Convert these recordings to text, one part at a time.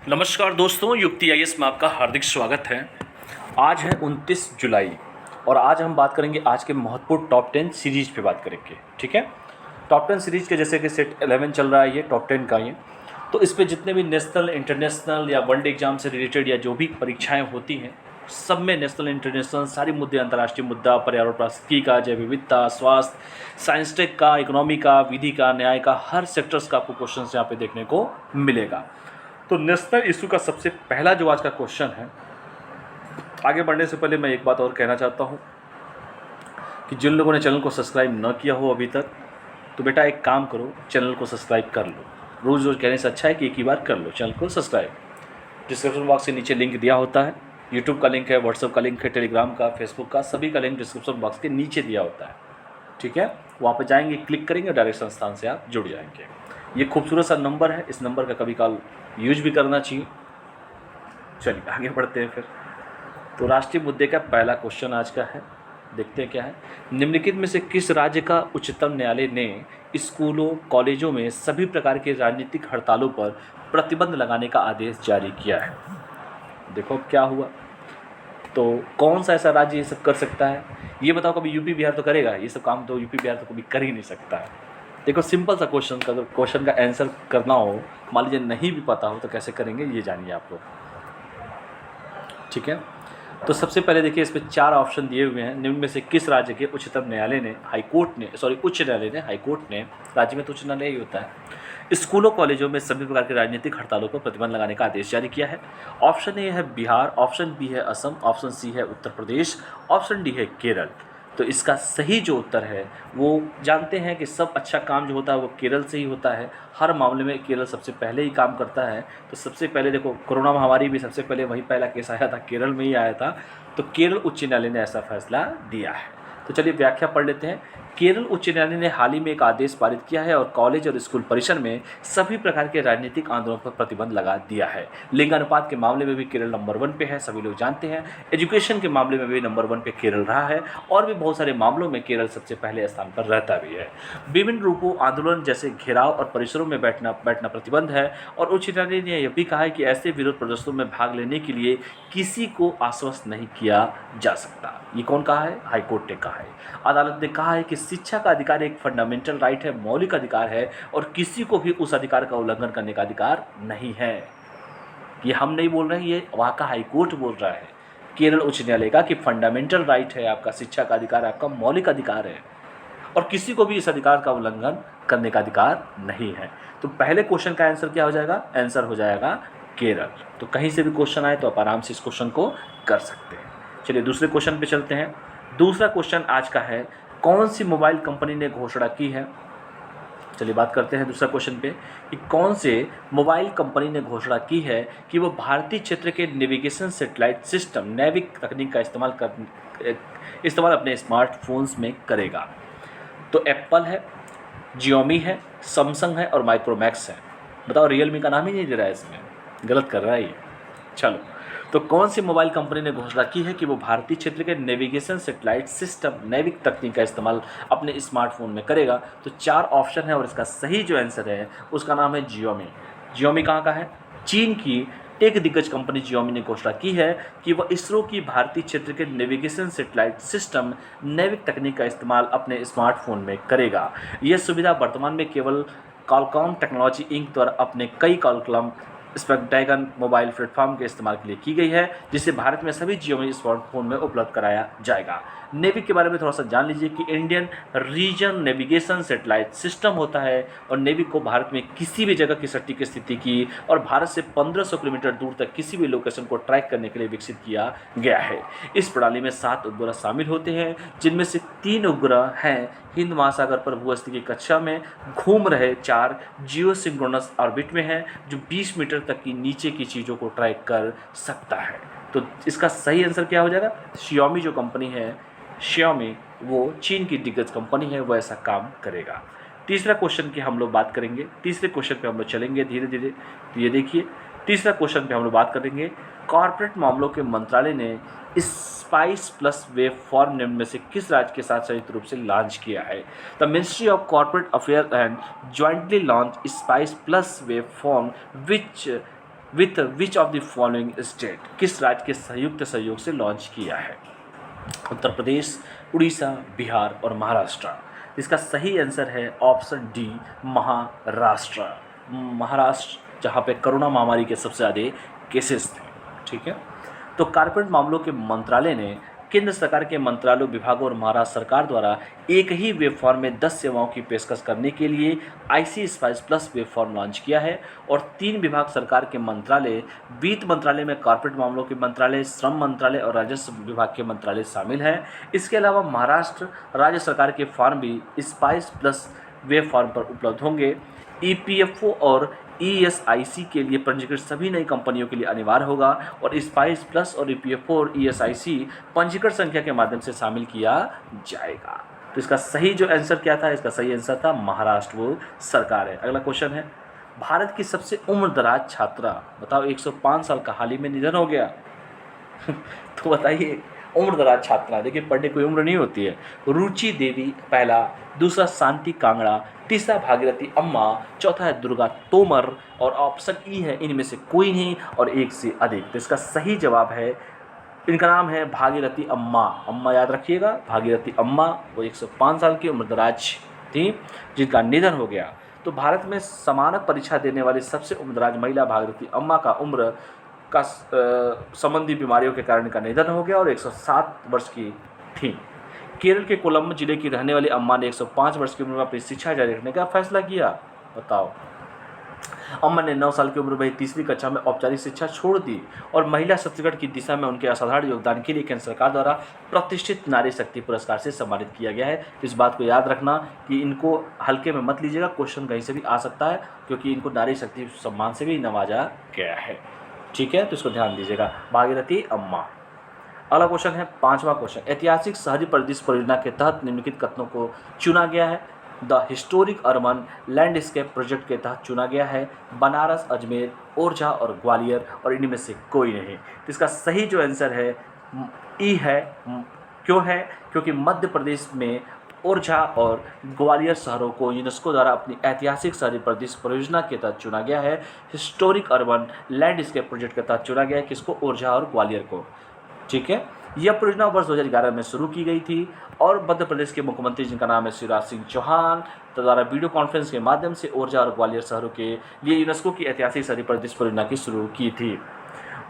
नमस्कार दोस्तों, युक्ति आईएएस में आपका हार्दिक स्वागत है। आज है 29 जुलाई और आज हम बात करेंगे आज के महत्वपूर्ण टॉप 10 सीरीज पे बात करेंगे। ठीक है, टॉप 10 सीरीज के जैसे कि सेट 11 चल रहा है, ये टॉप 10 का ये। तो इस पे जितने भी नेशनल, इंटरनेशनल या वनडे एग्जाम से रिलेटेड या जो भी परीक्षाएँ होती हैं, सब में नेशनल, इंटरनेशनल सारे मुद्दे, अंतर्राष्ट्रीय मुद्दा, पर्यावरण पारिस्थितिकी का, जैव विविधता, स्वास्थ्य, साइंस टेक का, इकोनॉमी का, विधि का, न्याय का, हर सेक्टर्स का आपको क्वेश्चन यहाँ पे देखने को मिलेगा। तो नेशनल इशू का सबसे पहला जो आज का क्वेश्चन है, आगे बढ़ने से पहले मैं एक बात और कहना चाहता हूँ कि जिन लोगों ने चैनल को सब्सक्राइब न किया हो अभी तक, तो बेटा एक काम करो, चैनल को सब्सक्राइब कर लो। रोज़ रोज़ कहने से अच्छा है कि एक ही बार कर लो चैनल को सब्सक्राइब। डिस्क्रिप्शन बॉक्स के नीचे लिंक दिया होता है, यूट्यूब का लिंक है, व्हाट्सएप का लिंक है, टेलीग्राम का, फेसबुक का, सभी का लिंक डिस्क्रिप्शन बॉक्स के नीचे दिया होता है। ठीक है, वहाँ पर जाएंगे, क्लिक करेंगे, डायरेक्ट संस्थान से आप जुड़ जाएंगे। ये खूबसूरत सा नंबर है, इस नंबर का कभी काल यूज भी करना चाहिए। चलिए आगे बढ़ते हैं फिर। तो राष्ट्रीय मुद्दे का पहला क्वेश्चन आज का है, देखते हैं क्या है। निम्नलिखित में से किस राज्य का उच्चतम न्यायालय ने स्कूलों, कॉलेजों में सभी प्रकार के राजनीतिक हड़तालों पर प्रतिबंध लगाने का आदेश जारी किया है? देखो क्या हुआ, तो कौन सा ऐसा राज्य ये सब कर सकता है? ये बताओ, कभी यूपी बिहार तो करेगा ये सब काम? तो यूपी बिहार तो कभी कर ही नहीं सकता है। देखो सिंपल सा क्वेश्चन का, अगर क्वेश्चन का आंसर करना हो, मान लीजिए नहीं भी पता हो, तो कैसे करेंगे ये जानिए आप लोग। ठीक है, तो सबसे पहले देखिए, इस पे 4 ऑप्शन दिए हुए हैं। निम्न में से किस राज्य के उच्चतम न्यायालय ने, उच्च न्यायालय ने, हाईकोर्ट ने, राज्य में तो उच्च न्यायालय ही होता है, स्कूलों कॉलेजों में सभी प्रकार के राजनीतिक हड़तालों पर प्रतिबंध लगाने का आदेश जारी किया है? ऑप्शन ए है बिहार, ऑप्शन बी है असम, ऑप्शन सी है उत्तर प्रदेश, ऑप्शन डी है केरल। तो इसका सही जो उत्तर है, वो जानते हैं कि सब अच्छा काम जो होता है वो केरल से ही होता है। हर मामले में केरल सबसे पहले ही काम करता है। तो सबसे पहले देखो, कोरोना महामारी भी सबसे पहले वही पहला केस आया था, केरल में ही आया था। तो केरल उच्च न्यायालय ने ऐसा फैसला दिया है। तो चलिए व्याख्या पढ़ लेते हैं। केरल उच्च न्यायालय ने हाल ही में एक आदेश पारित किया है और कॉलेज और स्कूल परिसर में सभी प्रकार के राजनीतिक आंदोलन पर प्रतिबंध लगा दिया है। लिंग अनुपात के मामले में भी केरल नंबर 1 पे है, सभी लोग जानते हैं। एजुकेशन के मामले में भी नंबर 1 पे केरल रहा है और भी बहुत सारे मामलों में केरल सबसे पहले स्थान पर रहता भी है। विभिन्न रूपों आंदोलन जैसे घेराव और परिसरों में बैठना प्रतिबंध है। और उच्च न्यायालय ने यह भी कहा है कि ऐसे विरोध प्रदर्शनों में भाग लेने के लिए किसी को आश्वस्त नहीं किया जा सकता। ये कौन कहा है? हाईकोर्ट ने कहा है। अदालत ने कहा है कि शिक्षा का अधिकार एक फंडामेंटल राइट है, मौलिक अधिकार है और किसी को भी उस अधिकार का उल्लंघन करने का अधिकार नहीं है। ये हम नहीं बोल रहे हैं, ये वहाँ का हाईकोर्ट बोल रहा है, केरल उच्च न्यायालय का, कि फंडामेंटल राइट है आपका, शिक्षा का अधिकार आपका मौलिक अधिकार है और किसी को भी इस अधिकार का उल्लंघन करने का अधिकार नहीं है। तो पहले क्वेश्चन का आंसर क्या हो जाएगा? आंसर हो जाएगा केरल। तो कहीं से भी क्वेश्चन आए तो आप आराम से इस क्वेश्चन को कर सकते हैं। चलिए दूसरे क्वेश्चन पे चलते हैं। दूसरा क्वेश्चन आज का है, कौन सी मोबाइल कंपनी ने घोषणा की है? चलिए बात करते हैं दूसरा क्वेश्चन पे कि कौन से मोबाइल कंपनी ने घोषणा की है कि वो भारतीय क्षेत्र के नेविगेशन सैटेलाइट सिस्टम, नेविक तकनीक का इस्तेमाल अपने स्मार्टफोन्स में करेगा। तो एप्पल है, जियोमी है, सैमसंग है और माइक्रोमैक्स है। बताओ, रियलमी का नाम ही नहीं दे रहा है इसमें, गलत कर रहा है ये। चलो, तो कौन सी मोबाइल कंपनी ने घोषणा की है कि वो भारतीय क्षेत्र के नेविगेशन सैटेलाइट सिस्टम, नेविक तकनीक का इस्तेमाल अपने स्मार्टफोन में करेगा? तो 4 ऑप्शन है और इसका सही जो आंसर है उसका नाम है जियोमी। जियोमी कहाँ का है? चीन की टेक दिग्गज कंपनी जियोमी ने घोषणा की है कि वह इसरो की भारतीय क्षेत्र के नेविगेशन सैटेलाइट सिस्टम, नेविक तकनीक का इस्तेमाल अपने स्मार्टफोन में करेगा। यह सुविधा वर्तमान में केवल क्वालकॉम टेक्नोलॉजी इंक द्वारा अपने कई क्वालकॉम स्नैपड्रैगन मोबाइल प्लेटफॉर्म के इस्तेमाल के लिए की गई है, जिसे भारत में सभी जियोमी स्मार्टफोन में उपलब्ध कराया जाएगा। नेविक के बारे में थोड़ा सा जान लीजिए कि Indian reason navigation satellite system होता है और नेविक को भारत में किसी भी जगह की सटीक स्थिति की और भारत से 1500 किलोमीटर दूर तक किसी भी लोकेशन को ट्रैक करने के लिए विकसित किया गया है। इस प्रणाली में 7 उपग्रह शामिल होते हैं, जिनमें से 3 उपग्रह हैं हिंद महासागर पर भूस्थिति की कक्षा में घूम रहे, 4 जियो सिंक्रोनस ऑर्बिट में हैं जो 20 मीटर तक की नीचे की चीज़ों को ट्रैक कर सकता है। तो इसका सही आंसर क्या हो जाएगा? Xiaomi जो कंपनी है, Xiaomi, वो चीन की दिग्गज कंपनी है, वो ऐसा काम करेगा। तीसरा क्वेश्चन की हम लोग बात करेंगे, तीसरे क्वेश्चन पे हम लोग चलेंगे धीरे धीरे। तो ये देखिए, तीसरा क्वेश्चन पे हम लोग बात करेंगे, कॉर्पोरेट मामलों के मंत्रालय ने स्पाइस प्लस वेब फॉर्म निम्न में से किस राज्य के साथ संयुक्त रूप से लॉन्च किया है? The ministry of corporate affair and jointly launch spice plus web form which with which of the following state, किस राज्य के संयुक्त सहयोग से लॉन्च किया है? उत्तर प्रदेश, उड़ीसा, बिहार और महाराष्ट्र। इसका सही आंसर है ऑप्शन डी, महाराष्ट्र। महाराष्ट्र, जहाँ पे कोरोना महामारी के सबसे ज़्यादा केसेस थे। ठीक है, तो कारपोरेट मामलों के मंत्रालय ने केंद्र सरकार के मंत्रालयों, विभागों और महाराष्ट्र सरकार द्वारा एक ही वेब फॉर्म में 10 सेवाओं की पेशकश करने के लिए IC spice plus web form launch किया है। और 3 विभाग सरकार के मंत्रालय, वित्त मंत्रालय में कॉर्पोरेट मामलों के मंत्रालय, श्रम मंत्रालय और राजस्व विभाग के मंत्रालय शामिल हैं। इसके अलावा महाराष्ट्र राज्य सरकार के फॉर्म भी स्पाइस प्लस वेब फॉर्म पर उपलब्ध होंगे। ईपीएफओ और ईएसआईसी के लिए पंजीकृत सभी नई कंपनियों के लिए अनिवार्य होगा और स्पाइस प्लस और ईपीएफओ और ईएसआईसी पंजीकृत संख्या के माध्यम से शामिल किया जाएगा। तो इसका सही जो आंसर क्या था? इसका सही आंसर था महाराष्ट्र वो सरकार है। अगला क्वेश्चन है, भारत की सबसे उम्रदराज छात्रा, बताओ 105 साल का हाल ही में निधन हो गया तो बताइए उम्रदराज छात्रा, देखिए पढ़ने कोई उम्र नहीं होती है। रुचि देवी पहला, दूसरा शांति कांगड़ा, तीसरा भागीरथी अम्मा, चौथा है दुर्गा तोमर और ऑप्शन ई है इनमें से कोई नहीं और एक से अधिक। तो इसका सही जवाब है, इनका नाम है भागीरथी अम्मा। अम्मा याद रखिएगा, भागीरथी अम्मा वो 105 साल की उम्रदराज थी जिनका निधन हो गया। तो भारत में समानक परीक्षा देने वाली सबसे उम्रदराज महिला भागीरथी अम्मा का उम्र का संबंधी बीमारियों के कारण इनका निधन हो गया और 107 वर्ष की थी। केरल के कोलंबो जिले की रहने वाली अम्मा ने 105 वर्ष की उम्र में अपनी शिक्षा जारी रखने का फैसला किया। बताओ, अम्मा ने 9 साल की उम्र में 3वीं कक्षा में औपचारिक शिक्षा छोड़ दी और महिला सशक्तिकरण की दिशा में उनके असाधारण योगदान के लिए केंद्र सरकार द्वारा प्रतिष्ठित नारी शक्ति पुरस्कार से सम्मानित किया गया है। तो इस बात को याद रखना कि इनको हल्के में मत लीजिएगा, क्वेश्चन कहीं से भी आ सकता है क्योंकि इनको नारी शक्ति सम्मान से भी नवाजा गया है। ठीक है, तो इसको ध्यान दीजिएगा, भागीरथी अम्मा। अगला क्वेश्चन है 5वां क्वेश्चन, ऐतिहासिक शहरी परिदृश्य परियोजना के तहत निम्नलिखित कथनों को चुना गया है। The historic urban landscape project के तहत चुना गया है बनारस, अजमेर, ओरछा और ग्वालियर और इनमें से कोई नहीं। तो इसका सही जो आंसर है ई है। क्यों है? क्योंकि मध्य प्रदेश में ओरछा और ग्वालियर शहरों को यूनेस्को द्वारा अपनी ऐतिहासिक शहरी परिदृश्य परियोजना के तहत चुना गया है। हिस्टोरिक अर्बन लैंडस्केप प्रोजेक्ट के तहत चुना गया है किसको? ओरछा और ग्वालियर को। ठीक है, यह परियोजना वर्ष 2011 में शुरू की गई थी और मध्य प्रदेश के मुख्यमंत्री जिनका नाम है शिवराज सिंह चौहान द्वारा वीडियो कॉन्फ्रेंस के माध्यम से ओरछा और ग्वालियर शहरों के लिए यूनेस्को की ऐतिहासिक शहरी परिदृश्य परियोजना की शुरू की थी।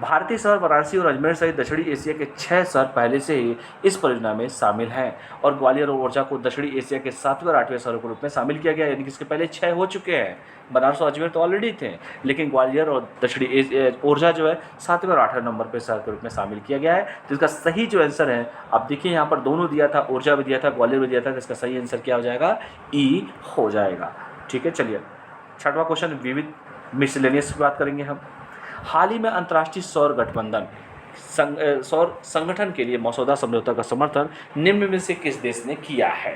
भारतीय शहर वाराणसी और अजमेर सहित दक्षिणी एशिया के 6 शहर पहले से ही इस परियोजना में शामिल हैं और ग्वालियर और ओरछा को दक्षिणी एशिया के 7वें और 8वें शहरों के रूप में शामिल किया गया, यानी कि इसके पहले 6 हो चुके हैं। बनारस और अजमेर तो ऑलरेडी थे, लेकिन ग्वालियर और दक्षिणी ओरछा जो है 7वें और 8वें नंबर पर शहर के रूप में शामिल किया गया है। तो इसका सही जो आंसर है, आप देखिए यहाँ पर दोनों दिया था, ओरछा भी दिया था, ग्वालियर भी दिया था, तो इसका सही आंसर क्या हो जाएगा? ई हो जाएगा। ठीक है, चलिए 6वां क्वेश्चन, विविध मिसलेनियस की बात करेंगे हम। हाल ही में अंतर्राष्ट्रीय सौर गठबंधन सौर संगठन के लिए मसौदा समझौता का समर्थन निम्न में से किस देश ने किया है?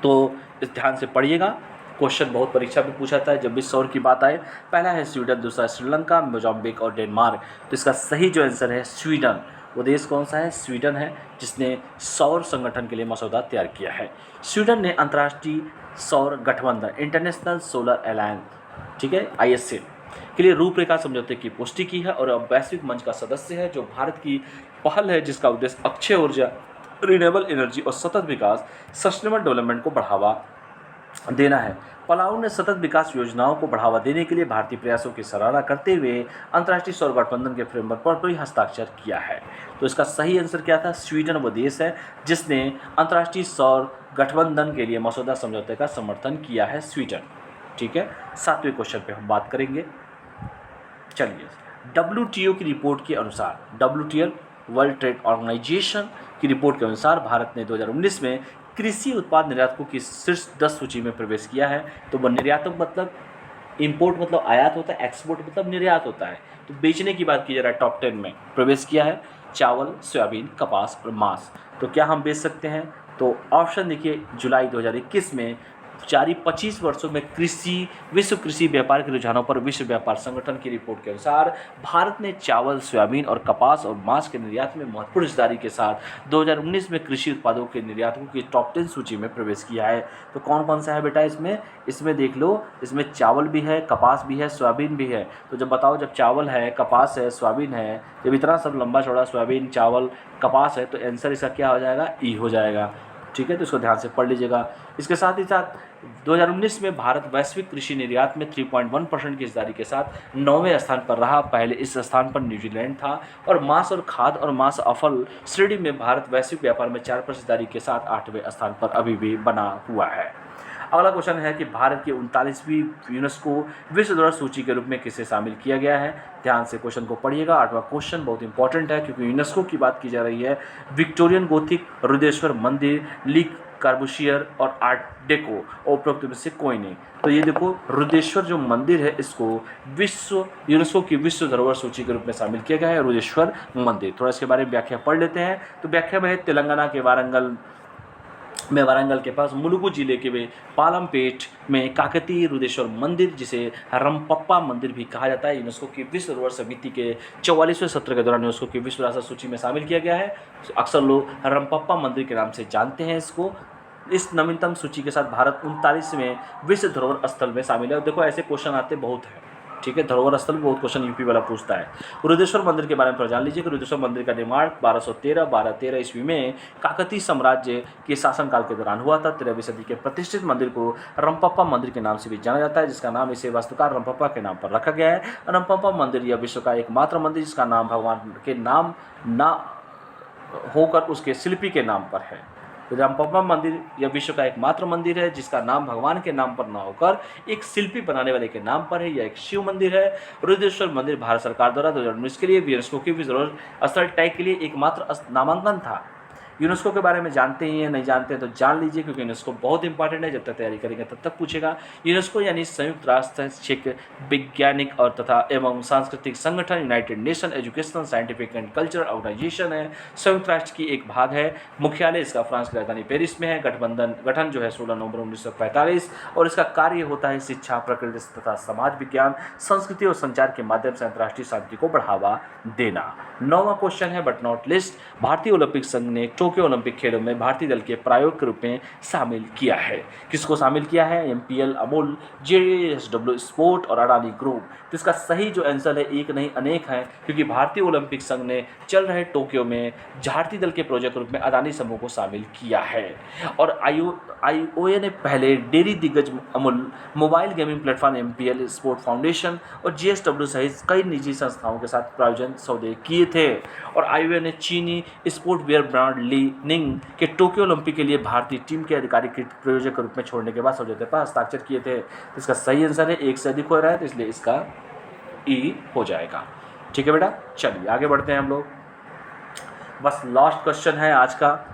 तो इस ध्यान से पढ़िएगा, क्वेश्चन बहुत परीक्षा में पूछा था जब भी सौर की बात आए। पहला है स्वीडन, दूसरा श्रीलंका, मोजाम्बिक और डेनमार्क। तो इसका सही जो आंसर है स्वीडन। वो देश कौन सा है? स्वीडन है, जिसने सौर संगठन के लिए मसौदा तैयार किया है। स्वीडन ने अंतर्राष्ट्रीय सौर गठबंधन इंटरनेशनल सोलर अलायंस, ठीक है, ISA के लिए रूपरेखा समझौते की पुष्टि की है और अब वैश्विक मंच का सदस्य है, जो भारत की पहल है जिसका उद्देश्य अक्षय ऊर्जा, रिन्यूएबल एनर्जी और सतत विकास, सस्टेनेबल डेवलपमेंट को बढ़ावा देना है। पलाऊ ने सतत विकास योजनाओं को बढ़ावा देने के लिए भारतीय प्रयासों की सराहना करते हुए अंतर्राष्ट्रीय सौर गठबंधन के फ्रेमवर्क पर भी हस्ताक्षर किया है। तो इसका सही आंसर क्या था? स्वीडन वो देश है जिसने अंतर्राष्ट्रीय सौर गठबंधन के लिए मसौदा समझौते का समर्थन किया है, स्वीडन। ठीक है, 7वें क्वेश्चन पे हम बात करेंगे। चलिए, WTO की रिपोर्ट के अनुसार, WTO वर्ल्ड ट्रेड ऑर्गेनाइजेशन की रिपोर्ट के अनुसार भारत ने 2019 में कृषि उत्पाद निर्यातकों की शीर्ष 10 सूची में प्रवेश किया है। तो वह निर्यातक मतलब इंपोर्ट मतलब आयात होता है, एक्सपोर्ट मतलब निर्यात होता है। तो बेचने की बात की जा रहा है, टॉप 10 में प्रवेश किया है चावल, सोयाबीन, कपास और मांस। तो क्या हम बेच सकते हैं? तो ऑप्शन देखिए, जुलाई 2021 में जारी 25 वर्षों में विश्व कृषि व्यापार के रुझानों पर विश्व व्यापार संगठन की रिपोर्ट के अनुसार भारत ने चावल, सोयाबीन और कपास और मांस के निर्यात में महत्वपूर्ण हिस्सेदारी के साथ 2019 में कृषि उत्पादों के निर्यातकों की टॉप 10 सूची में प्रवेश किया है। तो कौन कौन सा है बेटा इसमें देख लो, इसमें चावल भी है, कपास भी है, सोयाबीन भी है। तो जब बताओ, जब चावल है, कपास है, सोयाबीन है, जब इतना सब लंबा चौड़ा सोयाबीन, चावल, कपास है, तो आंसर इसका क्या हो जाएगा? ई हो जाएगा। ठीक है, तो इसको ध्यान से पढ़ लीजिएगा। इसके साथ ही साथ 2019 में भारत वैश्विक कृषि निर्यात में 3.1% की हिस्सेदारी के साथ 9वें स्थान पर रहा। पहले इस स्थान पर न्यूजीलैंड था। और मांस और खाद्य और मांस अफल श्रेणी में भारत वैश्विक व्यापार में 4% हिस्सेदारी के साथ 8वें स्थान पर अभी भी बना हुआ है। अगला क्वेश्चन है कि भारत की 39वीं यूनेस्को विश्व धरोहर सूची के रूप में किसे शामिल किया गया है? ध्यान से क्वेश्चन को पढ़िएगा। 8वां क्वेश्चन बहुत इंपॉर्टेंट है क्योंकि यूनेस्को की बात की जा रही है। विक्टोरियन गोथिक, रुद्रेश्वर मंदिर, ली कार्बूशियर और आर्ट डेको, उपरोक्त में से कोई नहीं। तो ये देखो, रुद्रेश्वर जो मंदिर है इसको यूनेस्को की विश्व धरोहर सूची के रूप में शामिल किया गया है, रुद्रेश्वर मंदिर। थोड़ा इसके बारे में व्याख्या पढ़ लेते हैं। तो व्याख्या में तेलंगाना के वारंगल के पास मुलुगु जिले के पालमपेट में काकतीय रुद्रेश्वर मंदिर, जिसे रंपप्पा मंदिर भी कहा जाता है, यूनेस्को की विश्व धरोहर समिति के 44वें सत्र के दौरान यूनेस्को की विश्व विरासत सूची में शामिल किया गया है। अक्सर लोग रंपप्पा मंदिर के नाम से जानते हैं इसको। इस नवीनतम सूची के साथ भारत 39वें विश्व धरोहर स्थल में शामिल है। देखो, ऐसे क्वेश्चन आते बहुत हैं। ठीक है, धरोहर स्थल में बहुत क्वेश्चन यूपी वाला पूछता है। रुद्रेश्वर मंदिर के बारे में जान लीजिए कि रुद्रेश्वर मंदिर का निर्माण 1213 ईस्वी में काकतीय साम्राज्य के शासनकाल के दौरान हुआ था। 13वीं सदी के प्रतिष्ठित मंदिर को रंपप्पा मंदिर के नाम से भी जाना जाता है, जिसका नाम इसे वास्तुकार रंपप्पा के नाम पर रखा गया है। रंपप्पा मंदिर यह विश्व का एकमात्र मंदिर जिसका नाम भगवान के नाम ना होकर उसके शिल्पी के नाम पर है। रंपप्पा मंदिर यह विश्व का एकमात्र मंदिर है जिसका नाम भगवान के नाम पर न होकर एक शिल्पी बनाने वाले के नाम पर है। यह एक शिव मंदिर है। रुद्रेश्वर मंदिर भारत सरकार द्वारा 2019 के लिए यूनेस्को की विश्व धरोहर स्थल टैग के लिए एकमात्र नामांकन था। यूनेस्को के बारे में जानते ही हैं, नहीं जानते हैं तो जान लीजिए क्योंकि यूनेस्को बहुत इंपॉर्टेंट है। जब तक तैयारी करेंगे तब तक पूछेगा। यूनेस्को यानी संयुक्त राष्ट्र शैक्षिक, वैज्ञानिक और तथा एवं सांस्कृतिक संगठन, united nation educational, scientific and cultural organization है। संयुक्त राष्ट्र की एक भाग है। मुख्यालय इसका फ्रांस की राजधानी पेरिस में है। गठन जो है 16 नवंबर 1945 और इसका कार्य होता है शिक्षा, प्रकृति तथा समाज विज्ञान, संस्कृति और संचार के माध्यम से अंतर्राष्ट्रीय शांति को बढ़ावा देना। 9वां क्वेश्चन है बट नॉट लिस्ट, भारतीय ओलंपिक संघ ने टोक्यो ओलंपिक खेलों में भारतीय दल के प्रायोजक के रूप में शामिल किया है। किसको शामिल किया है? एमपीएल, अमूल, जेएसडब्ल्यू स्पोर्ट और अडानी ग्रुप। तो इसका सही जो आंसर है एक नहीं अनेक है, क्योंकि भारतीय ओलंपिक संघ ने चल रहे टोक्यो में भारतीय दल के प्रोजेक्ट रूप में अडानी समूह को शामिल किया है। और आईओए ने पहले डेयरी दिग्गज Amul, mobile gaming platform MPL sport foundation और जेएसडब्ल्यू सहित कई निजी संस्थाओं के साथ प्रायोजन सौदे किए थे। और आईओए ने चीनी स्पोर्ट वेयर ब्रांड ली निंग के टोक्यो ओलंपिक के लिए भारतीय टीम के आधिकारिक प्रयोजक के रूप में छोड़ने के बाद समझौते पर हस्ताक्षर किए थे। तो इसका सही आंसर है एक से अधिक हो रहा है, तो इसलिए इसका ई हो जाएगा। ठीक है बेटा, चलिए आगे बढ़ते हैं हम लोग। बस लास्ट क्वेश्चन है आज का,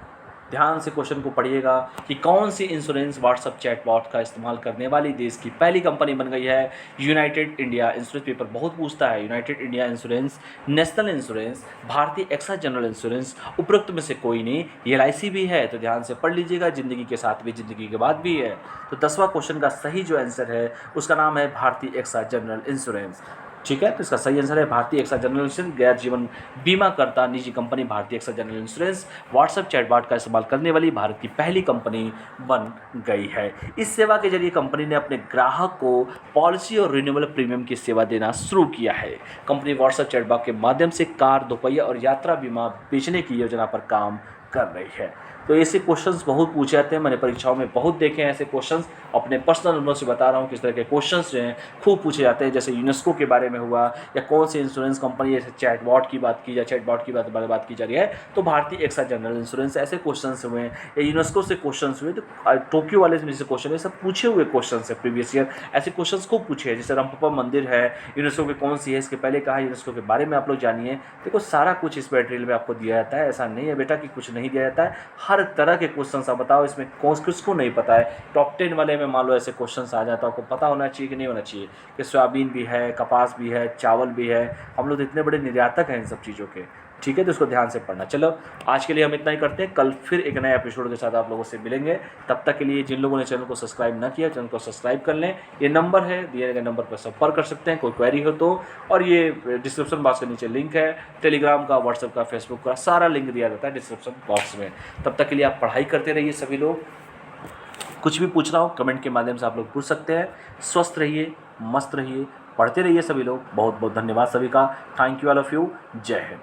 ध्यान से क्वेश्चन को पढ़िएगा कि कौन सी इंश्योरेंस व्हाट्सएप चैटबॉट का इस्तेमाल करने वाली देश की पहली कंपनी बन गई है? United India insurance. पेपर बहुत पूछता है। United India insurance, national insurance, भारतीय एक्सा जनरल इंश्योरेंस, उपरोक्त में से कोई नहीं। एलआईसी भी है, तो ध्यान से पढ़ लीजिएगा। जिंदगी के साथ भी, जिंदगी के बाद भी है। तो 10वां क्वेश्चन का सही जो आंसर है उसका नाम है भारतीय एक्सा जनरल इंश्योरेंस। ठीक है, तो इसका सही आंसर है भारतीय एक्सा जनरल इंश्योरेंस। गैर जीवन बीमा करता निजी कंपनी भारतीय AXA general insurance WhatsApp chatbot का इस्तेमाल करने वाली भारत की पहली कंपनी बन गई है। इस सेवा के जरिए कंपनी ने अपने ग्राहक को पॉलिसी और रिन्यूएबल प्रीमियम की सेवा देना शुरू किया है। कंपनी व्हाट्सएप चैटबॉट के माध्यम से कार, दोपहिया और यात्रा बीमा बेचने की योजना पर काम कर रही है। तो ऐसे क्वेश्चंस बहुत पूछे जाते हैं, मैंने परीक्षाओं में बहुत देखे हैं ऐसे क्वेश्चंस। अपने पर्सनल अनुभव से बता रहा हूँ किस तरह के क्वेश्चंस जो हैं खूब पूछे जाते हैं। जैसे यूनेस्को के बारे में हुआ, या कौन सी इंश्योरेंस कंपनी, जैसे चैटबॉट की बात की जाए, चैटबॉट की बात की जा रही है तो भारतीय एक्सा जनरल इंश्योरेंस, ऐसे क्वेश्चंस हुए हैं। या यूनेस्को से क्वेश्चंस हुए, तो टोक्यो वाले से क्वेश्चन है, सब पूछे हुए क्वेश्चन है प्रीवियस ईयर। ऐसे क्वेश्चन खूब पूछे हैं। जैसे रंपप्पा मंदिर है, यूनेस्को की कौन सी है, इसके पहले कहा यूनेस्को के बारे में आप लोग जानिए। देखो सारा कुछ इस मटेरियल में आपको दिया जाता है, ऐसा नहीं है बेटा कि कुछ नहीं दिया जाता है। हर तरह के क्वेश्चन आप बताओ इसमें किसको नहीं पता है। टॉप 10 वाले में मान लो ऐसे क्वेश्चंस आ जाए तो आपको पता होना चाहिए कि नहीं होना चाहिए कि सोयाबीन भी है, कपास भी है, चावल भी है। हम लोग इतने बड़े निर्यातक हैं इन सब चीज़ों के, ठीक है, तो इसको ध्यान से पढ़ना। चलो आज के लिए हम इतना ही करते हैं, कल फिर एक नए एपिसोड के साथ आप लोगों से मिलेंगे। तब तक के लिए जिन लोगों ने चैनल को सब्सक्राइब ना किया, चैनल को सब्सक्राइब कर लें। ये नंबर है, दिए गए नंबर पर संपर्क कर सकते हैं कोई क्वेरी हो तो। और ये डिस्क्रिप्शन बॉक्स के नीचे लिंक है, टेलीग्राम का, व्हाट्सएप का, फेसबुक का, सारा लिंक दिया जाता है डिस्क्रिप्शन बॉक्स में। तब तक के लिए आप पढ़ाई करते रहिए सभी लोग। कुछ भी पूछना हो कमेंट के माध्यम से आप लोग पूछ सकते हैं। स्वस्थ रहिए, मस्त रहिए, पढ़ते रहिए सभी लोग। बहुत बहुत धन्यवाद सभी का। Thank you all of you. जय हिंद।